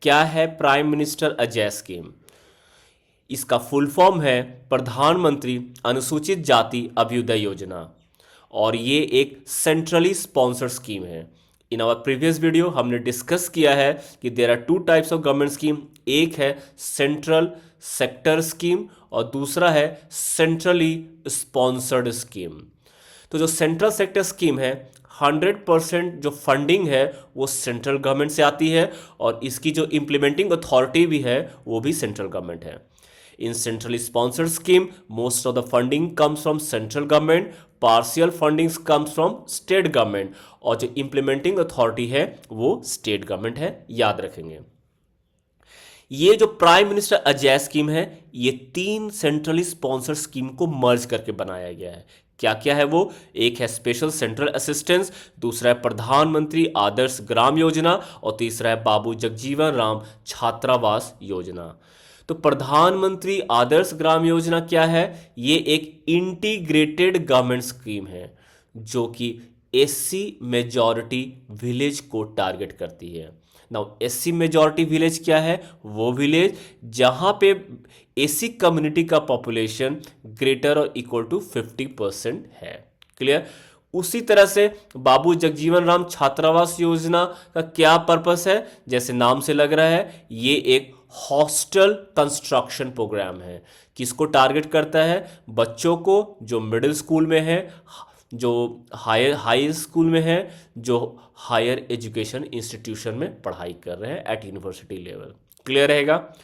क्या है prime minister Ajay scheme? इसका फुल फॉर्म है प्रधानमंत्री अनुसूचित जाति अभ्युदय योजना और ये एक सेंट्रली स्पॉन्सर्ड स्कीम है। इन आवर प्रीवियस वीडियो हमने डिस्कस किया है कि there are two types of government scheme. एक है सेंट्रल सेक्टर स्कीम और दूसरा है सेंट्रली स्पॉन्सर्ड स्कीम। तो जो सेंट्रल सेक्टर स्कीम है 100% जो फंडिंग है वो सेंट्रल गवर्नमेंट से आती है और इसकी जो इम्प्लीमेंटिंग अथॉरिटी भी है वो भी सेंट्रल गवर्नमेंट है। In centrally sponsored scheme most of the funding comes from central government, partial funding comes from state government और जो इम्प्लीमेंटिंग अथॉरिटी है वो स्टेट गवर्नमेंट है, याद रखेंगे। ये जो प्राइम मिनिस्टर अजय स्कीम है ये 3 सेंट्रली स्पॉन्सर्ड स्कीम को मर्ज करके बनाया गया है। क्या क्या है वो? एक है स्पेशल सेंट्रल असिस्टेंस, दूसरा है प्रधानमंत्री आदर्श ग्राम योजना और तीसरा है बाबू जगजीवन राम छात्रावास योजना। तो प्रधानमंत्री आदर्श ग्राम योजना क्या है? ये एक इंटीग्रेटेड गवर्नमेंट स्कीम है जो कि एससी मेजॉरिटी विलेज को टारगेट करती है। नाउ एससी मेजॉरिटी विलेज क्या है? वो विलेज जहां पे एससी कम्युनिटी का population greater or equal to 50% है। क्लियर? उसी तरह से बाबू जगजीवन राम छात्रावास योजना का क्या पर्पस है? जैसे नाम से लग रहा है ये एक हॉस्टल कंस्ट्रक्शन प्रोग्राम है। किसको टारगेट करता है? बच्चों को जो मिडिल स्कूल में है, जो हाई स्कूल में है, जो हायर एजुकेशन इंस्टीट्यूशन में पढ़ाई कर रहे हैं एट यूनिवर्सिटी लेवल। क्लियर रहेगा?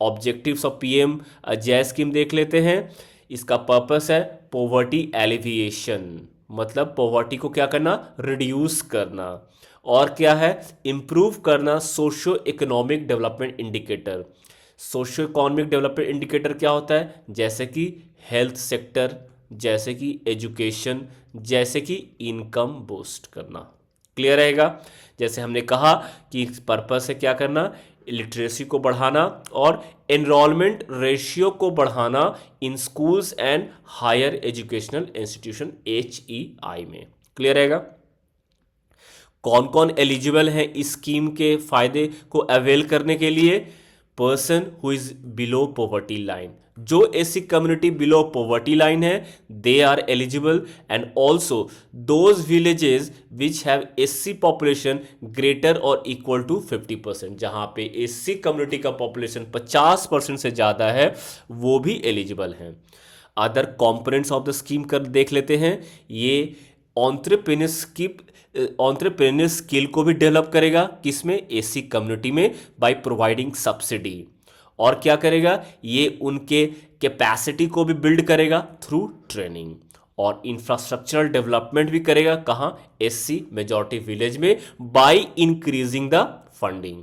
Objectives of PM Ajay scheme देख लेते हैं। इसका पर्पस है पॉवर्टी एलिविएशन, मतलब पॉवर्टी को क्या करना? रिड्यूस करना। और क्या है? इंप्रूव करना socio economic development indicator. Socio economic development indicator क्या होता है? जैसे कि हेल्थ सेक्टर, जैसे कि एजुकेशन, जैसे कि इनकम बूस्ट करना। क्लियर रहेगा? जैसे हमने कहा कि पर्पस है क्या करना? लिटरेसी को बढ़ाना और एनरोलमेंट रेशियो को बढ़ाना in schools and higher educational institution HEI में। क्लियर रहेगा? कौन कौन एलिजिबल है इस स्कीम के फायदे को अवेल करने के लिए? Person who is below poverty line, जो SC community below poverty line है they are eligible, and also those villages which have SC population greater or equal to 50%, जहां पे एससी कम्युनिटी का पॉपुलेशन 50% से ज़्यादा है वो भी एलिजिबल हैं। Other components of the scheme कर देख लेते हैं। ये ऑन्ट्रप्रेन्योर स्किल को भी डेवलप करेगा, किसमें? एससी कम्युनिटी में, बाय प्रोवाइडिंग सब्सिडी। और क्या करेगा? ये उनके कैपेसिटी को भी बिल्ड करेगा थ्रू ट्रेनिंग और इंफ्रास्ट्रक्चरल डेवलपमेंट भी करेगा। कहाँ? एससी मेजॉरिटी विलेज में, बाय इंक्रीजिंग द फंडिंग।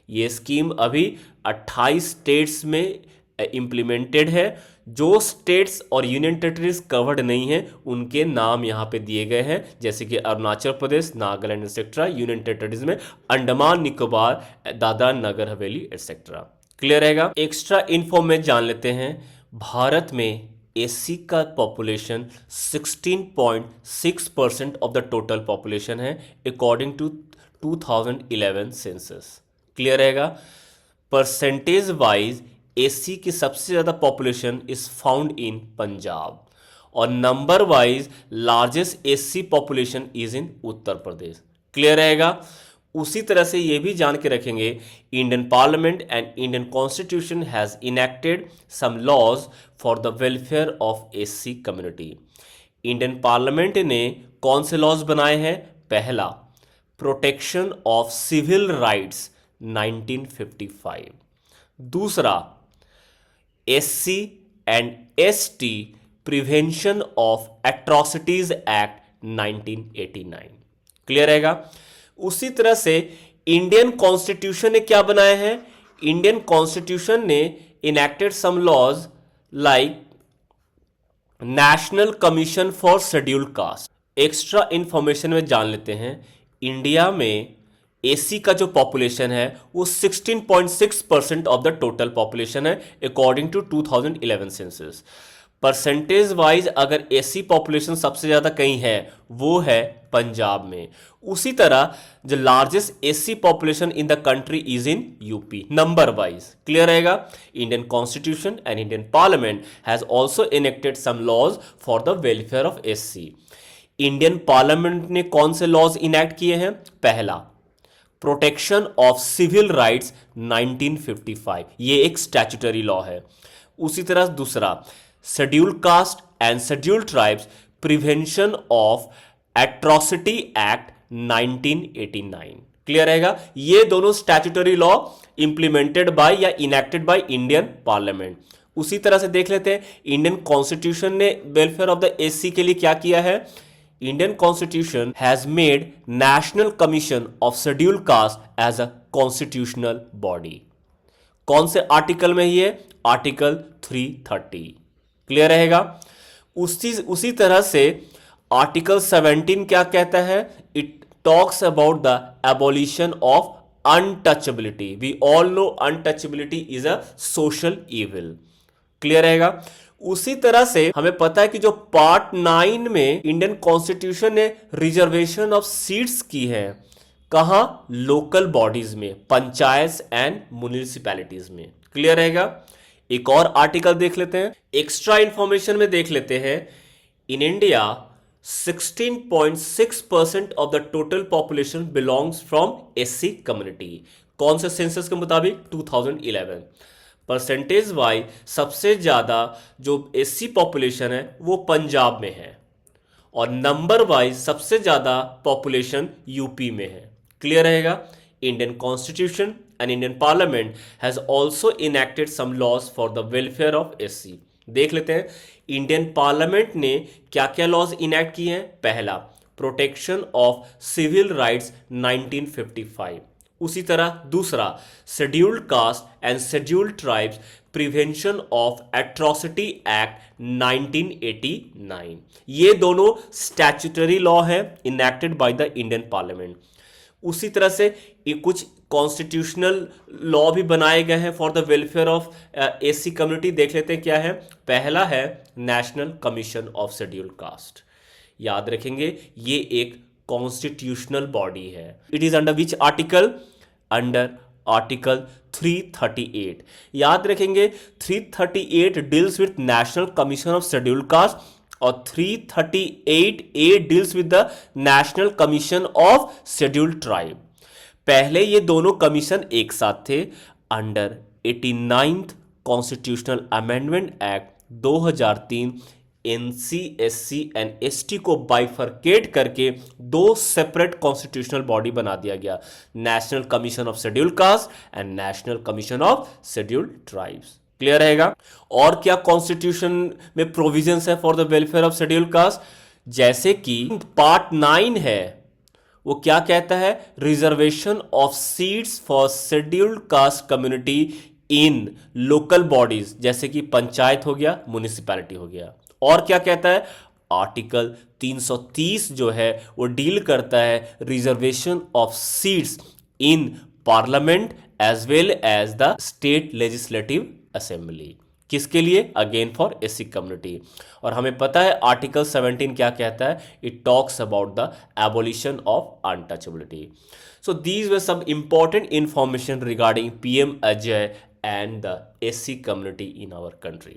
ये स्कीम अभी 28 स्टेट्स में इम्प्लीमेंटेड है। जो स्टेट्स और यूनियन टेरिटरीज कवर्ड नहीं हैं उनके नाम यहाँ पे दिए गए हैं, जैसे कि Arunachal Pradesh, Nagaland etcetera. Union territories में अंडमान निकोबार, दादरा नगर हवेली एक्सेट्रा। क्लियर रहेगा? एक्स्ट्रा इन्फो में जान लेते हैं। भारत में एससी का population 16.6% of the total population है अकॉर्डिंग टू 2011 सेंसस। क्लियर रहेगा? परसेंटेज वाइज एससी की सबसे ज़्यादा population is found in Punjab और number wise largest SC population is in Uttar Pradesh. Clear रहेगा? उसी तरह से ये भी जान के रखेंगे, Indian parliament and Indian constitution has enacted some laws for the welfare of SC community. Indian parliament ने कौन से लॉज बनाए हैं? पहला, प्रोटेक्शन ऑफ सिविल राइट्स 1955। दूसरा, SC and ST prevention of atrocities act 1989। Clear रहेगा? उसी तरह से इंडियन कॉन्स्टिट्यूशन ने क्या बनाया है? इंडियन कॉन्स्टिट्यूशन ने enacted some laws like national commission for scheduled caste. Extra information में जान लेते हैं, इंडिया में एससी का जो पॉपुलेशन है वो 16.6% ऑफ द टोटल पॉपुलेशन है according to 2011 census. Percentage wise अगर एससी पॉपुलेशन सबसे ज्यादा कहीं है वो है पंजाब में। उसी तरह जो largest SC population in the country is in UP number wise. Clear रहेगा। Indian constitution and Indian parliament has also enacted some laws for the welfare of SC. Indian parliament ने कौन से लॉज इनेक्ट किए हैं? पहला, protection of civil rights 1955, ये एक statutory law है। उसी तरह दूसरा, schedule caste and schedule tribes prevention of atrocity act 1989। Clear रहेगा। ये दोनों स्टैट्यूटरी लॉ इंप्लीमेंटेड बाय या इनेक्टेड बाय इंडियन पार्लियामेंट। उसी तरह से देख लेते हैं इंडियन कॉन्स्टिट्यूशन ने वेलफेयर ऑफ द एससी के लिए क्या किया है। Indian constitution has made national commission of schedule caste as a constitutional body. कौन से आर्टिकल में ये? आर्टिकल 330। क्लियर रहेगा। उसी तरह से आर्टिकल 17 क्या कहता है? It talks about the abolition of untouchability. We all know untouchability is a social evil. Clear रहेगा। उसी तरह से हमें पता है कि जो पार्ट 9 में इंडियन कॉन्स्टिट्यूशन ने रिजर्वेशन ऑफ सीट्स की है, कहां? लोकल बॉडीज में, पंचायत एंड म्युनिसिपैलिटीज में। क्लियर रहेगा। एक और आर्टिकल देख लेते हैं, एक्स्ट्रा इंफॉर्मेशन में देख लेते हैं। In India 16.6% of the total population belongs from SC community. कौन से सेंसस के मुताबिक? 2011। परसेंटेज वाइज सबसे ज्यादा जो एससी पॉपुलेशन है वो पंजाब में है और नंबर वाइज सबसे ज्यादा पॉपुलेशन यूपी में है। क्लियर रहेगा। Indian constitution and Indian parliament has also enacted some laws for the welfare of SC. देख लेते हैं इंडियन पार्लियामेंट ने क्या क्या लॉज इनेक्ट किए हैं। पहला, प्रोटेक्शन ऑफ सिविल राइट्स 1955। उसी तरह दूसरा, scheduled caste and scheduled tribes prevention of atrocity act 1989। ये दोनों स्टैट्यूटरी लॉ है enacted by the Indian parliament. उसी तरह से कुछ कॉन्स्टिट्यूशनल लॉ भी बनाए गए हैं for the welfare of SC community. देख लेते हैं क्या है। पहला है national commission of scheduled caste. याद रखेंगे ये एक कॉन्स्टिट्यूशनल बॉडी है। It is under which article? Under article 338। याद रखेंगे 338 deals with national commission of scheduled caste और 338A deals with the national commission of scheduled tribe. पहले ये दोनों कमीशन एक साथ थे। Under 89th constitutional amendment act 2003 NC, SC and ST को बाइफरकेट करके दो सेपरेट कॉन्स्टिट्यूशनल बॉडी बना दिया गया, national commission of scheduled caste and national commission of scheduled tribes. Clear रहेगा। और क्या कॉन्स्टिट्यूशन में प्रोविजंस है for the welfare of scheduled caste? जैसे कि पार्ट 9 है वो क्या कहता है? Reservation of seats for scheduled cast community in local bodies, जैसे कि पंचायत हो गया, म्युनिसिपैलिटी हो गया। और क्या कहता है? आर्टिकल 330 जो है वो डील करता है reservation of seats in parliament as well as the state legislative assembly. किसके लिए? Again for SC community. और हमें पता है आर्टिकल 17 क्या कहता है? It talks about the abolition of untouchability. So these were some important information regarding PM Ajay and the SC community in our country.